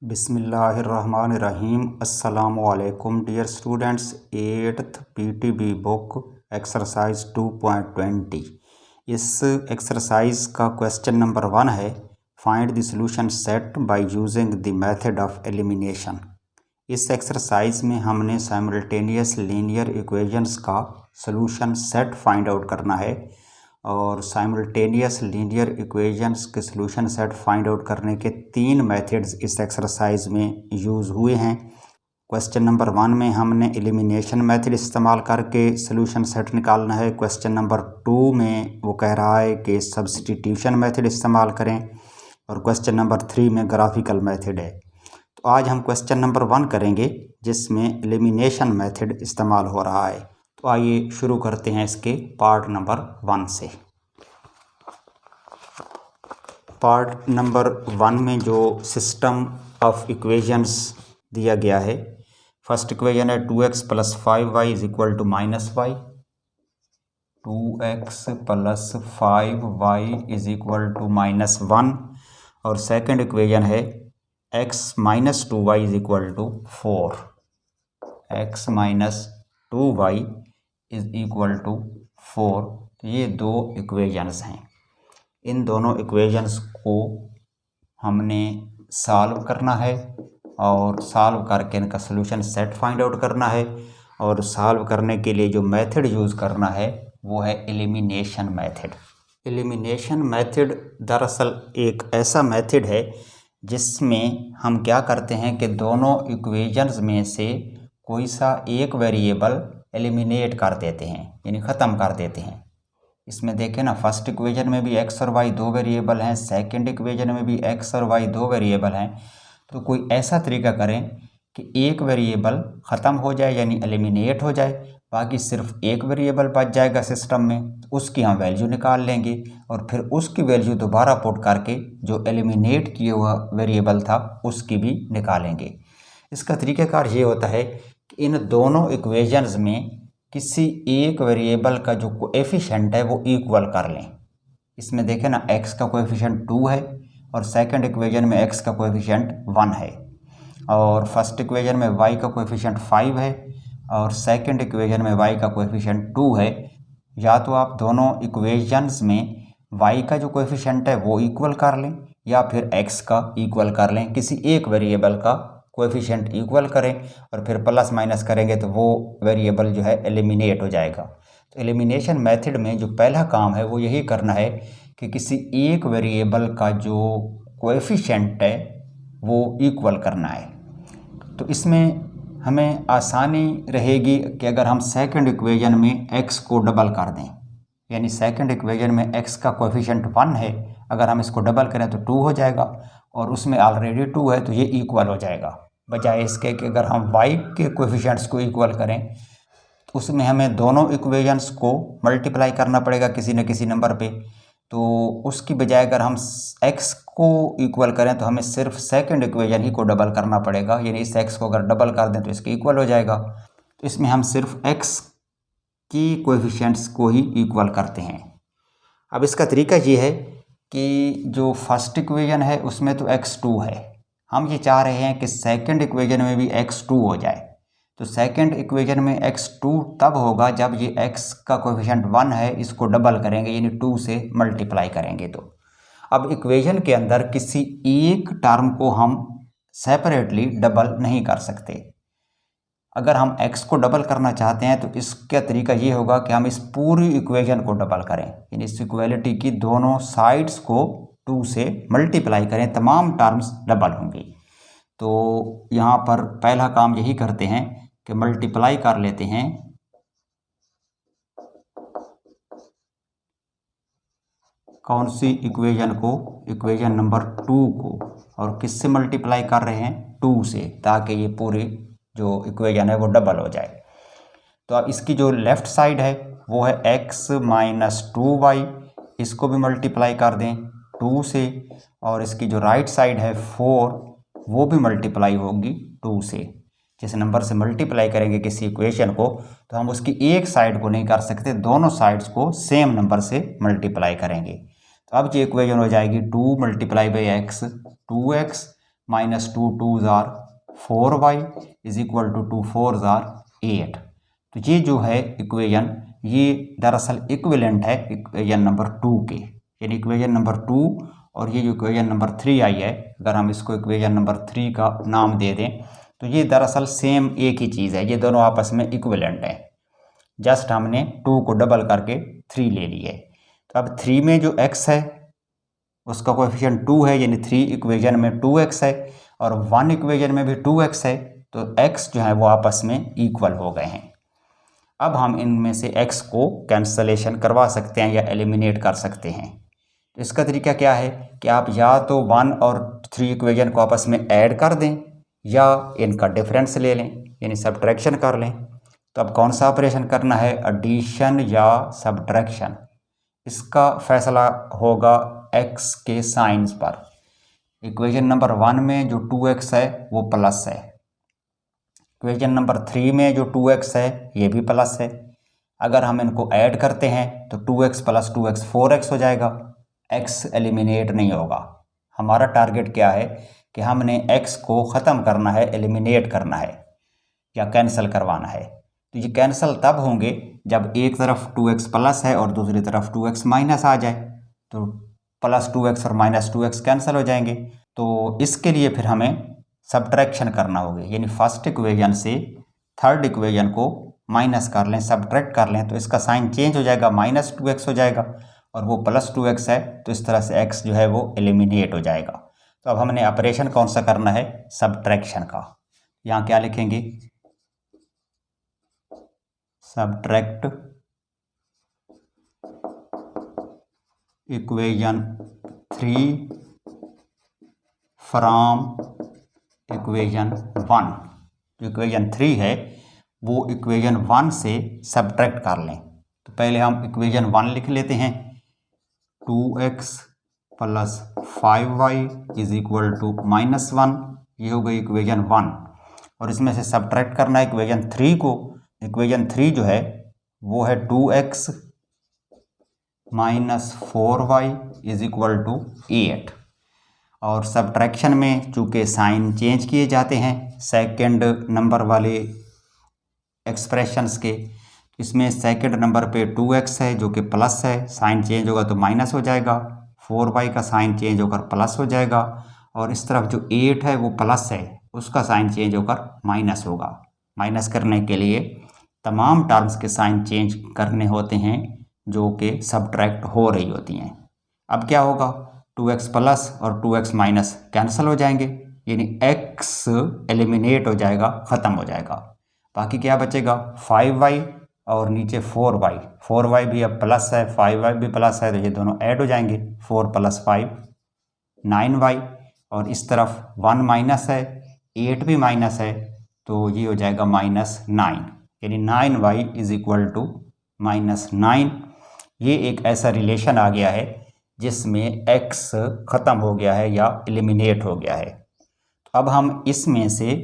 बिस्मिल्लाहिर्रहमानिर्रहीम। अस्सलामुअलैकुम dear students. 8th PTB book exercise 2.20। इस एक्सरसाइज का क्वेश्चन नंबर 1 है, find the solution set by using the method of elimination. इस exercise में हमने साइमल्टेनियस लीनियर इक्वेशंस का सॉल्यूशन सेट फाइंड आउट करना है और साइमल्टेनियस लीनियर इक्वेशंस के सॉल्यूशन सेट फाइंड आउट करने के 3 मेथड्स इस एक्सरसाइज में यूज़ हुए हैं। क्वेश्चन नंबर 1 में हमने एलिमिनेशन मेथड इस्तेमाल करके सॉल्यूशन सेट निकालना है। क्वेश्चन नंबर 2 में वो कह रहा है कि सब्स्टिट्यूशन मेथड इस्तेमाल करें और क्वेश्चन नंबर 3 में ग्राफिकल मेथड है। तो आज हम क्वेश्चन नंबर 1 करेंगे जिसमें एलिमिनेशन मेथड इस्तेमाल हो रहा है। तो आइए शुरू करते हैं इसके पार्ट नंबर 1 से। पार्ट नंबर 1 में जो सिस्टम ऑफ इक्वेशंस दिया गया है, फर्स्ट इक्वेशन है 2x + 5y = -y, 2x + 5y = -1 और सेकंड इक्वेशन है x - 2y = 4, x - 2y = 4। तो ये दो इक्वेशंस हैं। इन दोनों इक्वेशंस को हमने सॉल्व करना है और सॉल्व करके इनका सॉल्यूशन सेट फाइंड आउट करना है। और सॉल्व करने के लिए जो मेथड यूज़ करना है वो है एलिमिनेशन मेथड। एलिमिनेशन मेथड दरअसल एक ऐसा मेथड है जिसमें हम क्या करते हैं कि दोनों इक्वेशंस में से कोई सा एक वेरिएबल एलिमिनेट कर देते हैं, यानी ख़त्म कर देते हैं। इसमें देखें ना, फर्स्ट इक्वेशन में भी x और y दो वेरिएबल हैं, सेकंड इक्वेशन में भी x और y दो वेरिएबल हैं। तो कोई ऐसा तरीका करें कि एक वेरिएबल ख़त्म हो जाए यानी एलिमिनेट हो जाए, बाकी सिर्फ एक वेरिएबल बच जाएगा सिस्टम में। तो उसकी हम वैल्यू निकाल लेंगे और फिर उसकी वैल्यू दोबारा पुट करके जो एलिमिनेट किया हुआ वेरिएबल था उसकी भी निकालेंगे। इसका तरीक़ाकार ये होता है कि इन दोनों इक्वेशंस में किसी एक वेरिएबल का जो कोएफिशिएंट है वो इक्वल कर लें। इसमें देखें ना, x का कोएफिशिएंट 2 है और सेकंड इक्वेशन में x का कोएफिशिएंट 1 है और फर्स्ट इक्वेशन में y का कोएफिशिएंट 5 है और सेकंड इक्वेशन में y का कोएफिशिएंट 2 है। या तो आप दोनों इक्वेशंस में y का जो कोएफिशिएंट है वो इक्वल कर लें या फिर x का इक्वल कर लें, किसी एक वेरिएबल का कोएफिशिएंट इक्वल करें और फिर प्लस माइनस करेंगे तो वो वेरिएबल जो है एलिमिनेट हो जाएगा। तो एलिमिनेशन मेथड में जो पहला काम है वो यही करना है कि किसी एक वेरिएबल का जो कोएफिशिएंट है वो इक्वल करना है। तो इसमें हमें आसानी रहेगी कि अगर हम सेकंड इक्वेशन में x को डबल कर दें, यानी सेकंड इक्वेशन में x का कोएफिशिएंट 1 है, अगर हम इसको डबल करें तो 2 हो जाएगा और उसमें ऑलरेडी 2 है तो ये इक्वल हो जाएगा। बजाय इसके कि अगर हम y के कोएफिशिएंट्स को इक्वल करें तो उसमें हमें दोनों इक्वेशंस को मल्टीप्लाई करना पड़ेगा किसी न किसी नंबर पे। तो उसकी बजाय अगर हम x को इक्वल करें तो हमें सिर्फ सेकंड इक्वेशन ही को डबल करना पड़ेगा, यानी इस x को अगर डबल कर दें तो इसके इक्वल हो जाएगा। तो इसमें हम सिर्फ x की कोएफिशिएंट्स को ही इक्वल करते हैं। अब इसका तरीका ये है कि जो फर्स्ट इक्वेशन है उसमें तो x2 है, हम ये चाह रहे हैं कि सेकंड इक्वेशन में भी x2 हो जाए। तो सेकंड इक्वेशन में x2 तब होगा जब ये x का कोएफिशिएंट 1 है, इसको डबल करेंगे यानी 2 से मल्टीप्लाई करेंगे। तो अब इक्वेशन के अंदर किसी एक टर्म को हम सेपरेटली डबल नहीं कर सकते। अगर हम x को डबल करना चाहते हैं तो इसका तरीका ये होगा कि हम इस पूरी इक्वेशन को डबल करें, यानी इस इक्वालिटी की दोनों साइड्स को 2 से मल्टीप्लाई करें, तमाम टर्म्स डबल होंगी। तो यहाँ पर पहला काम यही करते हैं कि मल्टीप्लाई कर लेते हैं कौन सी इक्वेशन को, इक्वेशन नंबर 2 को, और किससे मल्टीप्लाई कर रहे हैं 2 से, ताकि ये पूरी जो इक्वेशन है वो डबल हो जाए। तो अब इसकी जो लेफ़्ट साइड है वो है x - 2y, इसको भी मल्टीप्लाई कर दें 2 से, और इसकी जो राइट साइड है 4 वो भी मल्टीप्लाई होगी 2 से। जिस नंबर से मल्टीप्लाई करेंगे किसी इक्वेशन को तो हम उसकी एक साइड को नहीं कर सकते, दोनों साइड्स को सेम नंबर से मल्टीप्लाई करेंगे। तो अब ये इक्वेशन हो जाएगी 2 × x, 2x -2 2s or 4y is equal to 2 4s or 8। तो ये जो है इक्वेशन, ये दरअसल इक्विवेलेंट है इक्वेशन नंबर 2 के, यानी इक्वेशन नंबर 2 और ये जो इक्वेशन नंबर 3 आई है, अगर हम इसको इक्वेशन नंबर 3 का नाम दे दें तो ये दरअसल सेम एक ही चीज़ है, ये दोनों आपस में इक्विवेलेंट हैं। जस्ट हमने 2 को डबल करके 3 ले ली है। तो अब 3 में जो x है उसका कोएफिशिएंट 2 है, यानी 3 इक्वेशन में 2x है और 1 इक्वेशन में भी 2x है, तो x जो है वो आपस में इक्वल हो गए हैं। अब हम इनमें से x को कैंसलेशन करवा सकते हैं या एलिमिनेट कर सकते हैं। तो इसका तरीका क्या है कि आप या तो 1 और 3 इक्वेशन को आपस में ऐड कर दें या इनका डिफरेंस ले लें, यानी सब्ट्रैक्शन कर लें। तो अब कौन सा ऑपरेशन करना है, एडिशन या सब्ट्रैक्शन, इसका फैसला होगा x के साइंस पर। इक्वेशन नंबर 1 में जो 2x है वो प्लस है, इक्वेशन नंबर 3 में जो 2x है ये भी प्लस है। अगर हम इनको ऐड करते हैं तो 2x प्लस 2x 4x हो जाएगा, x एलिमिनेट नहीं होगा। हमारा टारगेट क्या है कि हमने x को ख़त्म करना है, एलिमिनेट करना है या कैंसिल करवाना है। तो ये कैंसिल तब होंगे जब एक तरफ 2x प्लस है और दूसरी तरफ 2x माइनस आ जाए, तो प्लस 2x और माइनस 2x कैंसिल हो जाएंगे। तो इसके लिए फिर हमें सब्ट्रैक्शन करना होगी, यानी फर्स्ट इक्वेशन से थर्ड इक्वेशन को माइनस कर लें, सब्ट्रैक्ट कर लें, तो इसका साइन चेंज हो जाएगा, -2x हो जाएगा और वो +2x है, तो इस तरह से x जो है वो एलिमिनेट हो जाएगा। तो अब हमने ऑपरेशन कौन सा करना है, सब्ट्रैक्शन का। यहाँ क्या लिखेंगे, सब्ट्रैक्ट इक्वेशन 3 फ्रॉम इक्वेशन 1। जो इक्वेशन 3 है वो इक्वेशन 1 से सब्ट्रैक्ट कर लें। तो पहले हम इक्वेशन 1 लिख लेते हैं, 2x plus 5y is equal to -1, ये हो गई इक्वेशन 1। और इसमें से सब्ट्रैक्ट करना है इक्वेशन 3 को। इक्वेशन 3 जो है वो है 2x minus 4y is equal to 8। और सब्ट्रैक्शन में चूँकि साइन चेंज किए जाते हैं सेकंड नंबर वाले एक्सप्रेशंस के, इसमें सेकंड नंबर पे 2x है जो कि प्लस है, साइन चेंज होगा तो माइनस हो जाएगा, 4y का साइन चेंज होकर प्लस हो जाएगा, और इस तरफ जो 8 है वो प्लस है, उसका साइन चेंज होकर माइनस होगा। माइनस करने के लिए तमाम टर्म्स के साइन चेंज करने होते हैं जो कि सब्ट्रैक्ट हो रही होती हैं। अब क्या होगा, 2x प्लस और 2x माइनस कैंसिल हो जाएंगे, यानी x एलिमिनेट हो जाएगा, ख़त्म हो जाएगा। बाकी क्या बचेगा, 5y और नीचे 4y। 4y भी अब प्लस है, 5y भी प्लस है, तो ये दोनों ऐड हो जाएंगे, 4 + 5 9y, और इस तरफ 1 माइनस है, 8 भी माइनस है, तो ये हो जाएगा -9, यानी 9y इज इक्वल टू -9। ये एक ऐसा रिलेशन आ गया है जिसमें x ख़त्म हो गया है या एलिमिनेट हो गया है। तो अब हम इसमें से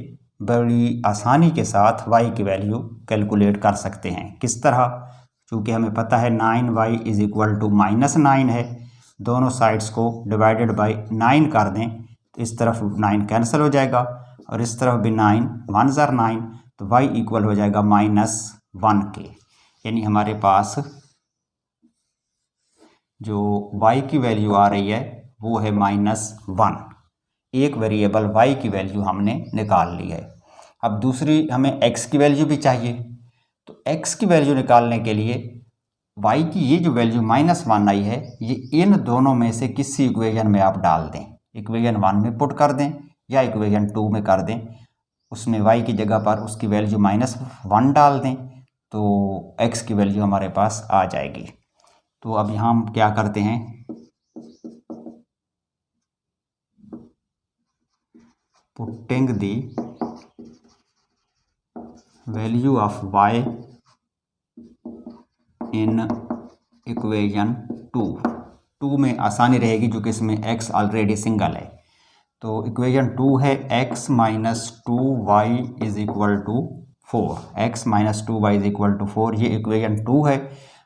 बड़ी आसानी के साथ y की वैल्यू कैलकुलेट कर सकते हैं। किस तरह, चूँकि हमें पता है 9y इज इक्वल टू -9 है, दोनों साइड्स को डिवाइडेड बाय 9 कर दें तो इस तरफ 9 कैंसिल हो जाएगा और इस तरफ भी 9 1 ज़र 9, तो y इक्वल हो जाएगा -1 के, यानी हमारे पास जो y की वैल्यू आ रही है वो है -1। एक वेरिएबल y की वैल्यू हमने निकाल ली है। अब दूसरी हमें x की वैल्यू भी चाहिए, तो x की वैल्यू निकालने के लिए y की ये जो वैल्यू -1 आई है, ये इन दोनों में से किसी इक्वेशन में आप डाल दें, इक्वेशन 1 में पुट कर दें या इक्वेशन 2 में कर दें, उसमें y की जगह पर उसकी वैल्यू -1 डाल दें, तो x की वैल्यू हमारे पास आ जाएगी। तो अब यहाँ हम क्या करते हैं, putting the value of y in equation 2 में आसानी रहेगी क्योंकि इसमें x ऑलरेडी सिंगल है। तो इक्वेशन 2 है x - 2y is equal to 4, x - 2y is equal to 4, ये इक्वेशन 2 है।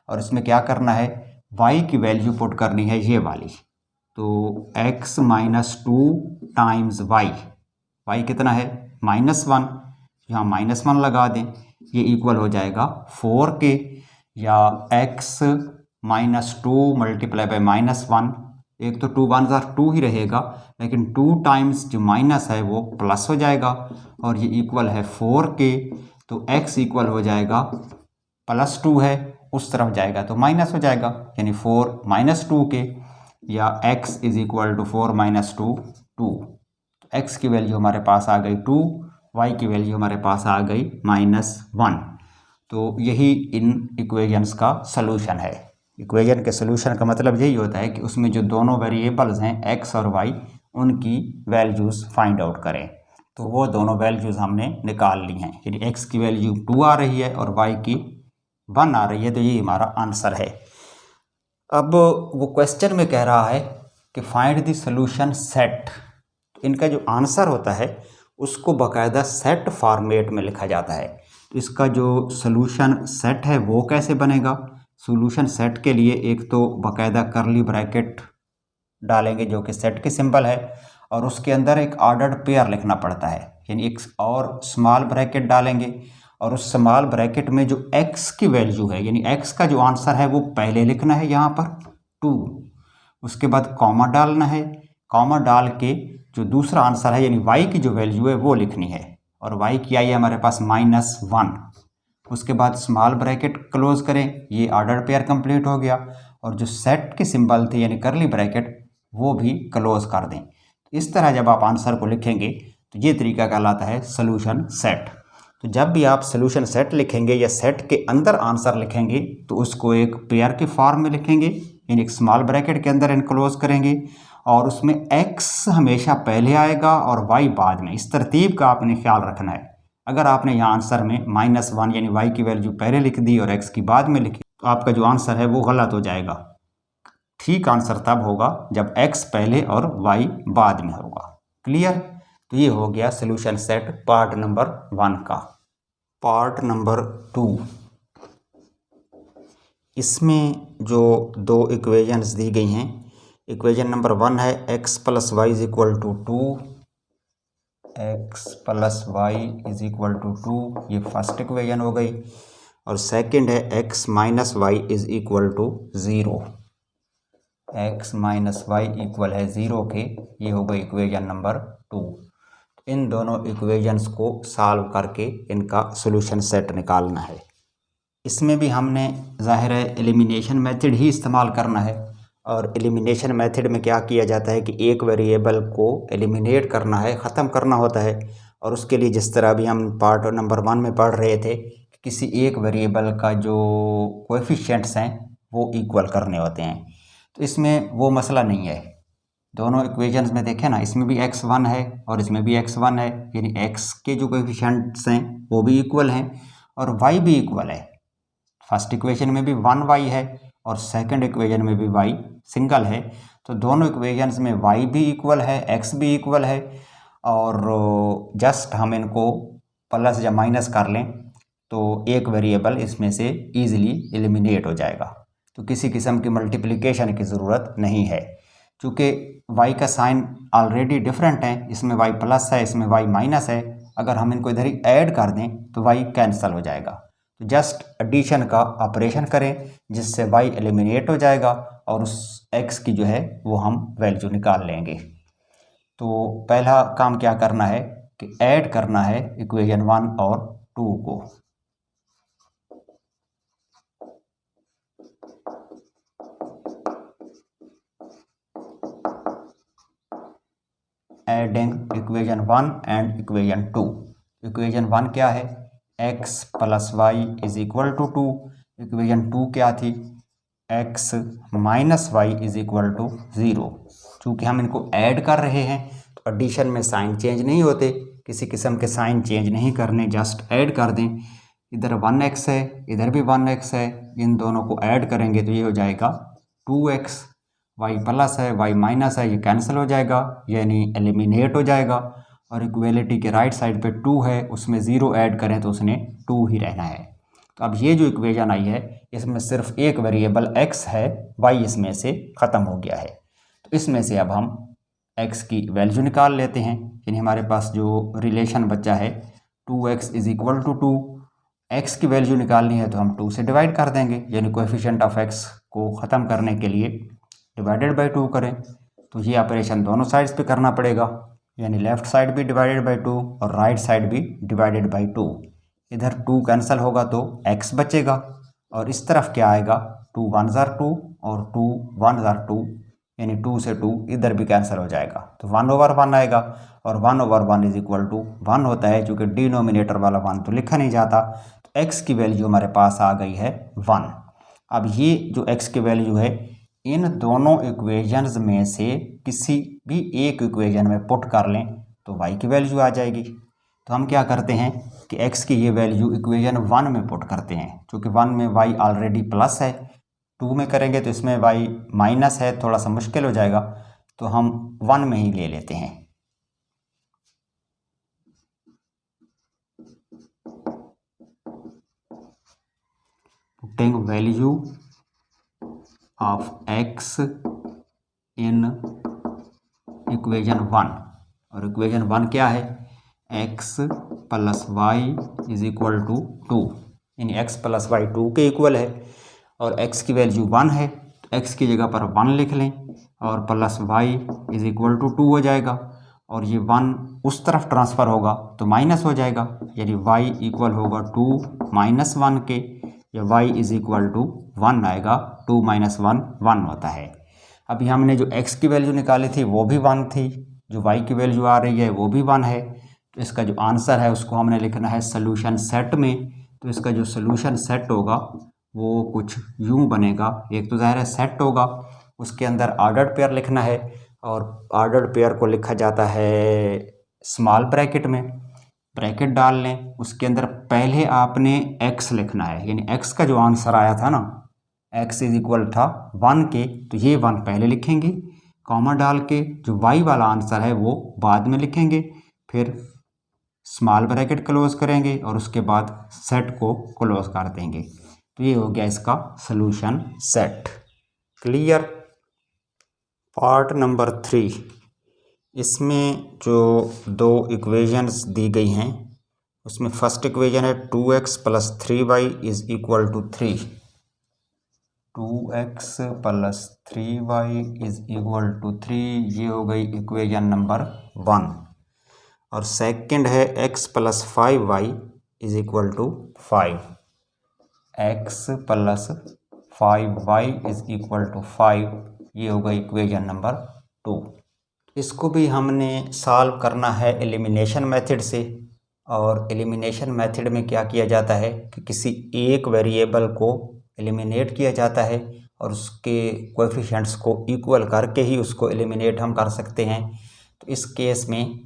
और इसमें क्या करना है, y की वैल्यू पुट करनी है ये वाली, तो x - 2 टाइम्स y, y कितना है -1, यहाँ -1 लगा दें, ये इक्वल हो जाएगा 4 के, या x -2 मल्टीप्लाई बाय -1, एक तो 2 1 2 ही रहेगा, लेकिन 2 टाइम्स जो माइनस है वो प्लस हो जाएगा, और ये इक्वल है 4 के, तो x इक्वल हो जाएगा +2 है, उस तरफ जाएगा तो माइनस हो जाएगा, यानी 4 -2 के, या x इज इक्वल टू 4 -2 2। तो x की वैल्यू हमारे पास आ गई 2, y की वैल्यू हमारे पास आ गई -1। तो यही इन इक्वेशंस का सलूशन है। इक्वेशन के सलूशन का मतलब यही होता है कि उसमें जो दोनों वेरिएबल्स हैं x और y, उनकी वैल्यूज़ फाइंड आउट करें। तो वो दोनों वैल्यूज़ हमने निकाल ली हैं, यानी x की वैल्यू 2 आ रही है और y की 1 आ रही है, तो ये हमारा आंसर है। अब वो क्वेश्चन में कह रहा है कि फाइंड द सॉल्यूशन सेट। इनका जो आंसर होता है उसको बाकायदा सेट फॉर्मेट में लिखा जाता है। तो इसका जो सॉल्यूशन सेट है वो कैसे बनेगा? सॉल्यूशन सेट के लिए एक तो बाकायदा करली ब्रैकेट डालेंगे जो कि सेट की सिंबल है, और उसके अंदर एक ऑर्डर्ड पेयर लिखना पड़ता है, यानी एक और स्मॉल ब्रैकेट डालेंगे, और उस स्मॉल ब्रैकेट में जो x की वैल्यू है, यानी x का जो आंसर है वो पहले लिखना है यहाँ पर 2, उसके बाद कॉमा डालना है, कॉमा डाल के जो दूसरा आंसर है यानी y की जो वैल्यू है वो लिखनी है, और y की आई है हमारे पास -1। उसके बाद स्मॉल ब्रैकेट क्लोज करें, ये ऑर्डर पेयर कंप्लीट हो गया, और जो सेट की सिंबल थी यानी करली ब्रैकेट वो भी क्लोज कर दें। इस तरह जब आप आंसर को लिखेंगे तो ये तरीका कहलाता है सॉल्यूशन सेट। तो जब भी आप सॉल्यूशन सेट लिखेंगे या सेट के अंदर आंसर लिखेंगे तो उसको एक पेयर के फॉर्म में लिखेंगे, यानी एक स्मॉल ब्रैकेट के अंदर इनक्लोज करेंगे, और उसमें x हमेशा पहले आएगा और y बाद में। इस तरतीब का आपने ख्याल रखना है। अगर आपने यहाँ आंसर में -1 यानी y की वैल्यू पहले लिख दी और x की बाद में लिखी तो आपका जो आंसर है वो गलत हो जाएगा। ठीक आंसर तब होगा जब x पहले और y बाद में होगा। क्लियर? तो ये हो गया सॉल्यूशन सेट पार्ट नंबर 1 का। पार्ट नंबर 2, इसमें जो दो इक्वेशंस दी गई हैं, इक्वेशन नंबर 1 है x + y = 2, x + y = 2, ये फर्स्ट इक्वेशन हो गई, और सेकंड है x - y = 0, x - y equal है 0 के, ये हो गई इक्वेशन नंबर 2। इन दोनों इक्वेशंस को सॉल्व करके इनका सॉल्यूशन सेट निकालना है। इसमें भी हमने ज़ाहिर है एलिमिनेशन मेथड ही इस्तेमाल करना है, और एलिमिनेशन मेथड में क्या किया जाता है कि एक वेरिएबल को एलिमिनेट करना है, ख़त्म करना होता है, और उसके लिए जिस तरह अभी हम पार्ट नंबर 1 में पढ़ रहे थे कि किसी एक वेरिएबल का जो कोएफिशिएंट्स हैं वो इक्वल करने होते हैं। तो इसमें वो मसला नहीं है। दोनों इक्वेशंस में देखें ना, इसमें भी x1 है और इसमें भी x1 है, यानी x के जो कोएफिशिएंट्स हैं वो भी इक्वल हैं और y भी इक्वल है। फर्स्ट इक्वेशन में भी 1y है और सेकंड इक्वेशन में भी y सिंगल है, तो दोनों इक्वेशंस में y भी इक्वल है, x भी इक्वल है, और जस्ट हम इनको प्लस या माइनस कर लें तो एक वेरिएबल इसमें से ईजिली एलिमिनेट हो जाएगा। तो किसी किस्म की मल्टीप्लिकेशन की ज़रूरत नहीं है, चूँकि y का साइन ऑलरेडी डिफरेंट है, इसमें y प्लस है, इसमें y माइनस है। अगर हम इनको इधर ही ऐड कर दें तो y कैंसिल हो जाएगा। तो जस्ट एडिशन का ऑपरेशन करें जिससे y एलिमिनेट हो जाएगा और उस x की जो है वो हम वैल्यू निकाल लेंगे। तो पहला काम क्या करना है कि ऐड करना है इक्वेशन 1 और 2 को। Adding equation 1 and equation 2। Equation 1 क्या है? x + y = 2। इक्वेशन 2 क्या थी? x - y = 0। चूँकि हम इनको ऐड कर रहे हैं तो एडिशन में साइन चेंज नहीं होते, किसी किस्म के साइन चेंज नहीं करने, जस्ट ऐड कर दें। इधर 1x है, इधर भी 1x है, इन दोनों को ऐड करेंगे तो ये हो जाएगा 2x। y प्लस है, y माइनस है, ये कैंसिल हो जाएगा, यानी एलिमिनेट हो जाएगा, और इक्वेलिटी के राइट साइड पे 2 है, उसमें 0 ऐड करें तो उसने 2 ही रहना है। तो अब ये जो इक्वेशन आई है इसमें सिर्फ एक वेरिएबल x है, y इसमें से ख़त्म हो गया है। तो इसमें से अब हम x की वैल्यू निकाल लेते हैं। यानी हमारे पास जो रिलेशन बचा है 2x is equal to 2, x की वैल्यू निकालनी है तो हम 2 से डिवाइड कर देंगे, यानी कोएफिशिएंट ऑफ x को ख़त्म करने के लिए डिवाइडेड बाई 2 करें। तो ये ऑपरेशन दोनों साइड्स पे करना पड़ेगा, यानी लेफ़्ट साइड भी डिवाइडेड बाई 2 और राइट साइड भी डिवाइडेड बाई 2। इधर 2 कैंसिल होगा तो x बचेगा और इस तरफ क्या आएगा, 2 1 जार 2 और 2 1 जार 2, यानी 2 से 2 इधर भी कैंसिल हो जाएगा तो 1/1 आएगा और 1/1 इज इक्वल टू 1 होता है। चूँकि डिनोमिनेटर वाला 1 तो लिखा नहीं जाता, तो x की वैल्यू हमारे पास आ गई है 1। अब ये जो x की वैल्यू है इन दोनों इक्वेशंस में से किसी भी एक इक्वेशन में पुट कर लें तो y की वैल्यू आ जाएगी। तो हम क्या करते हैं कि x की ये वैल्यू इक्वेशन 1 में पुट करते हैं। चूँकि 1 में y ऑलरेडी प्लस है, 2 में करेंगे तो इसमें y माइनस है, थोड़ा सा मुश्किल हो जाएगा, तो हम 1 में ही ले लेते हैं। Putting value of x in equation 1, और इक्वेशन 1 क्या है, x plus y is equal to 2, यानी x प्लस वाई 2 के इक्वल है और x की वैल्यू 1 है तो x की जगह पर 1 लिख लें और plus y is equal to 2 हो जाएगा और ये 1 उस तरफ ट्रांसफ़र होगा तो माइनस हो जाएगा, यानी y इक्वल होगा 2 माइनस 1 के, या y इज इक्वल टू 1 आएगा। 2 माइनस 1 1 होता है। अभी हमने जो x की वैल्यू निकाली थी वो भी 1 थी, जो y की वैल्यू आ रही है वो भी 1 है, तो इसका जो आंसर है उसको हमने लिखना है सोल्यूशन सेट में। तो इसका जो सोल्यूशन सेट होगा वो कुछ यूं बनेगा, एक तो ज़ाहिर है सेट होगा, उसके अंदर ऑर्डर्ड पेयर लिखना है और ऑर्डर्ड पेयर को लिखा जाता है स्मॉल ब्रैकेट में, ब्रैकेट डाल लें, उसके अंदर पहले आपने x लिखना है, यानी x का जो आंसर आया था ना, x इज इक्वल था 1 के, तो ये 1 पहले लिखेंगे, कॉमा डाल के जो y वाला आंसर है वो बाद में लिखेंगे, फिर स्मॉल ब्रैकेट क्लोज करेंगे और उसके बाद सेट को क्लोज कर देंगे। तो ये हो गया इसका solution set. Clear. Part number 3, इसमें जो दो इक्वेशंस दी गई हैं उसमें फर्स्ट इक्वेशन है 2x plus 3y is equal to 3, 2x plus 3y is equal to 3, ये हो गई इक्वेशन नंबर 1। और सेकंड है x plus 5y is equal to 5, x plus 5y is equal to 5, ये हो गई इक्वेशन नंबर 2। इसको भी हमने सॉल्व करना है एलिमिनेशन मेथड से, और एलिमिनेशन मेथड में क्या किया जाता है कि किसी एक वेरिएबल को एलिमिनेट किया जाता है और उसके कोएफिशिएंट्स को इक्वल करके ही उसको एलिमिनेट हम कर सकते हैं। तो इस केस में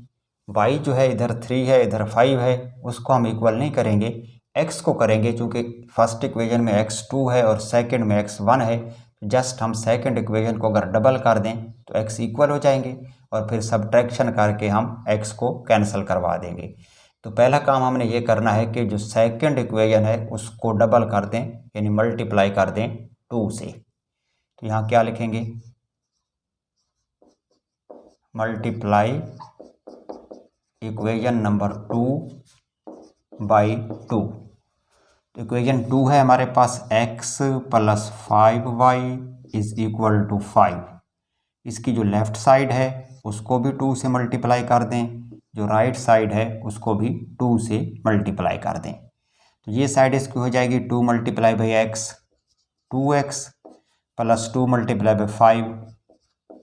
y जो है इधर 3 है इधर 5 है, उसको हम इक्वल नहीं करेंगे, x को करेंगे। चूँकि फर्स्ट इक्वेशन में x 2 है और सेकंड में x 1 है, तो जस्ट हम सेकंड इक्वेशन को अगर डबल कर दें तो x इक्वल हो जाएंगे और फिर सब्ट्रैक्शन करके हम x को कैंसिल करवा देंगे। तो पहला काम हमने ये करना है कि जो सेकंड इक्वेशन है उसको डबल कर दें, यानी मल्टीप्लाई कर दें 2 से। तो यहाँ क्या लिखेंगे, मल्टीप्लाई इक्वेशन नंबर 2 बाई 2। तो इक्वेशन 2 है हमारे पास x plus 5y is equal to 5, इसकी जो लेफ़्ट साइड है उसको भी 2 से मल्टीप्लाई कर दें, जो राइट साइड है उसको भी 2 से मल्टीप्लाई कर दें। तो ये साइड इसकी हो जाएगी 2 multiply by x, 2x plus 2 multiply by 5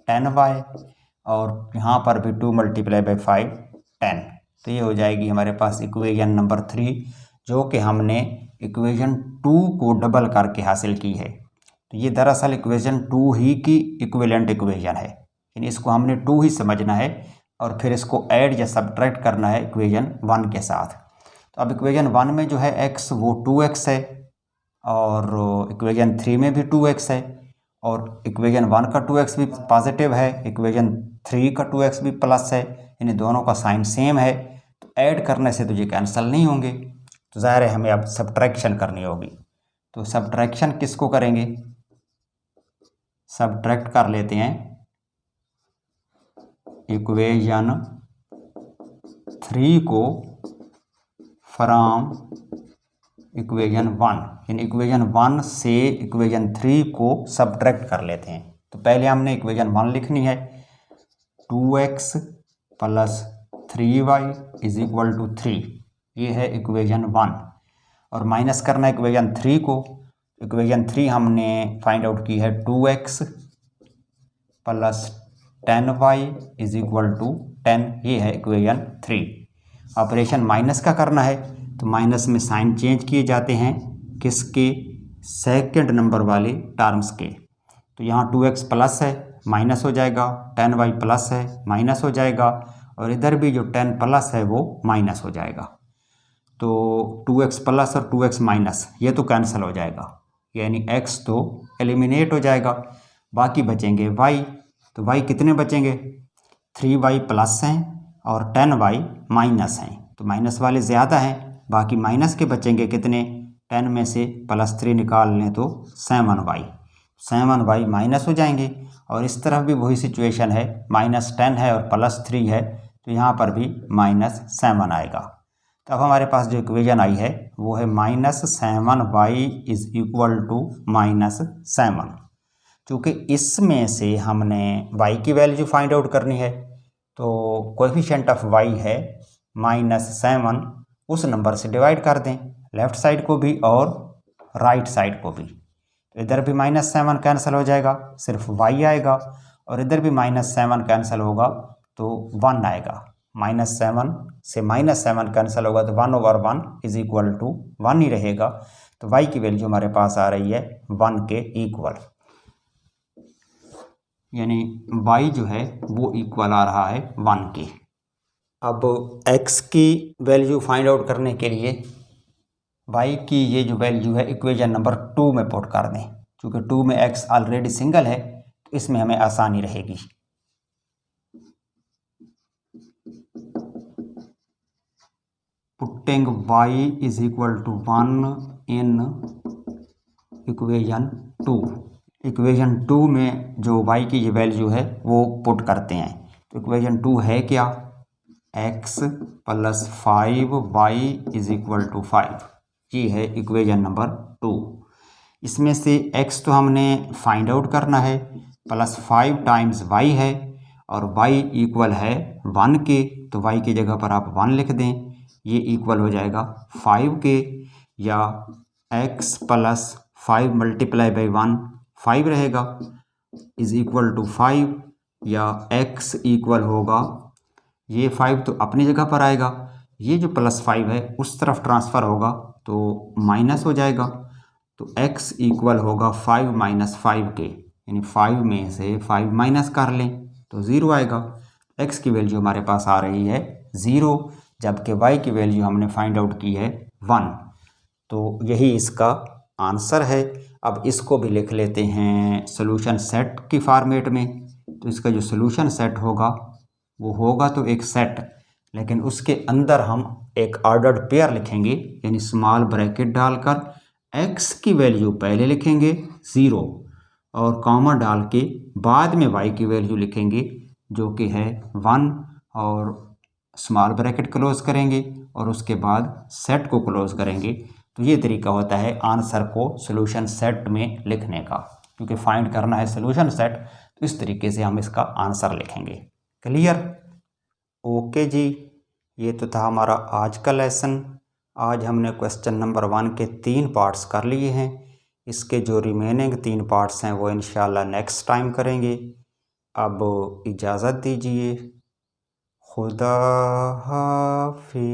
10y, और यहाँ पर भी 2 मल्टीप्लाई बाई 5 10। तो ये हो जाएगी हमारे पास इक्वेशन नंबर 3, जो कि हमने इक्वेशन 2 को डबल करके हासिल की है। तो ये दरअसल इक्वेशन 2 ही की इक्विवेलेंट इक्वेशन है, यानी इसको हमने 2 ही समझना है और फिर इसको ऐड या सब्ट्रैक्ट करना है इक्वेशन 1 के साथ। तो अब इक्वेशन 1 में जो है x वो 2x है और इक्वेशन 3 में भी 2x है, और इक्वेशन 1 का 2x भी पॉजिटिव है, इक्वेशन 3 का 2x भी प्लस है, यानी दोनों का साइन सेम है। तो ऐड करने से तो ये कैंसिल नहीं होंगे, तो ज़ाहिर है हमें अब सब्ट्रैक्शन करनी होगी। तो सब्ट्रैक्शन किसको करेंगे, सब्ट्रैक्ट कर लेते हैं इक्वेशन 3 को फ्रॉम इक्वेशन 1, यानी इक्वेशन 1 से इक्वेशन 3 को सब्ट्रैक्ट कर लेते हैं। तो पहले हमने इक्वेशन 1 लिखनी है, 2x plus 3y is equal to 3, ये है इक्वेशन 1। और माइनस करना है इक्वेशन 3 को। इक्वेशन 3 हमने फाइंड आउट की है 2x plus 10y is equal to 10, ये है इक्वेशन 3। ऑपरेशन माइनस का करना है तो माइनस में साइन चेंज किए जाते हैं, किसके, सेकंड नंबर वाले टर्म्स के। तो यहाँ 2x प्लस है, माइनस हो जाएगा, 10y प्लस है, माइनस हो जाएगा, और इधर भी जो 10 प्लस है वो माइनस हो जाएगा। तो 2x प्लस और 2x माइनस ये तो कैंसिल हो जाएगा, यानी x तो एलिमिनेट हो जाएगा, बाकी बचेंगे y। तो y कितने बचेंगे, 3y प्लस हैं और 10y माइनस हैं, तो माइनस वाले ज़्यादा हैं, बाकी माइनस के बचेंगे कितने, 10 में से +3 निकाल लें तो 7y माइनस हो जाएंगे। और इस तरफ भी वही सिचुएशन है, -10 है और +3 है, तो यहाँ पर भी -7 आएगा। तो अब हमारे पास जो इक्वेशन आई है वो है -7y इज इक्वल टू -7। चूँकि इसमें से हमने y की वैल्यू फाइंड आउट करनी है, तो कोएफिशिएंट ऑफ y है -7, उस नंबर से डिवाइड कर दें, लेफ़्ट साइड को भी और राइट साइड को भी। तो इधर भी -7 कैंसिल हो जाएगा, सिर्फ y आएगा, और इधर भी -7 कैंसिल होगा तो 1 आएगा। -7 से -7 कैंसिल होगा तो 1/1 इज इक्वल टू 1 ही रहेगा। तो y की वैल्यू हमारे पास आ रही है 1 के इक्वल, यानी y जो है वो इक्वल आ रहा है 1 के। अब x की वैल्यू फाइंड आउट करने के लिए y की ये जो वैल्यू है इक्वेशन नंबर 2 में पुट कर दें, क्योंकि 2 में x ऑलरेडी सिंगल है तो इसमें हमें आसानी रहेगी। Putting y is equal to 1 in equation 2। Equation 2 में जो y की ये वैल्यू है वो पुट करते हैं। तो इक्वेशन 2 है क्या, x plus 5y is equal to 5, ये है इक्वेशन नंबर 2। इसमें से x तो हमने फाइंड आउट करना है, +5 टाइम्स y है, और y इक्वल है 1 के, तो y की जगह पर आप 1 लिख दें, ये इक्वल हो जाएगा 5 के, या x प्लस 5 मल्टीप्लाई बाई 1 5 रहेगा, इज इक्वल टू 5, या x इक्वल होगा, ये 5 तो अपनी जगह पर आएगा, ये जो +5 है उस तरफ ट्रांसफ़र होगा तो माइनस हो जाएगा, तो x इक्वल होगा 5 - 5 के, यानी 5 में से 5 माइनस कर लें तो 0 आएगा। x की वैल्यू हमारे पास आ रही है 0, जबकि y की वैल्यू हमने फाइंड आउट की है 1। तो यही इसका आंसर है। अब इसको भी लिख लेते हैं सॉल्यूशन सेट की फॉर्मेट में। तो इसका जो सॉल्यूशन सेट होगा वो होगा तो एक सेट, लेकिन उसके अंदर हम एक ऑर्डर्ड पेयर लिखेंगे, यानी स्मॉल ब्रैकेट डालकर x की वैल्यू पहले लिखेंगे 0 और कॉमा डाल के बाद में y की वैल्यू लिखेंगे जो कि है 1, और स्मॉल ब्रैकेट क्लोज करेंगे और उसके बाद सेट को क्लोज करेंगे। तो ये तरीका होता है आंसर को सॉल्यूशन सेट में लिखने का, क्योंकि फाइंड करना है सॉल्यूशन सेट, तो इस तरीके से हम इसका आंसर लिखेंगे। क्लियर? ओके जी, ये तो था हमारा आज का लेसन। आज हमने क्वेश्चन नंबर 1 के 3 पार्ट्स कर लिए हैं। इसके जो रिमेनिंग 3 पार्ट्स हैं वो इंशाल्लाह नेक्स्ट टाइम करेंगे। अब इजाज़त दीजिए, खुदा हाफिज़।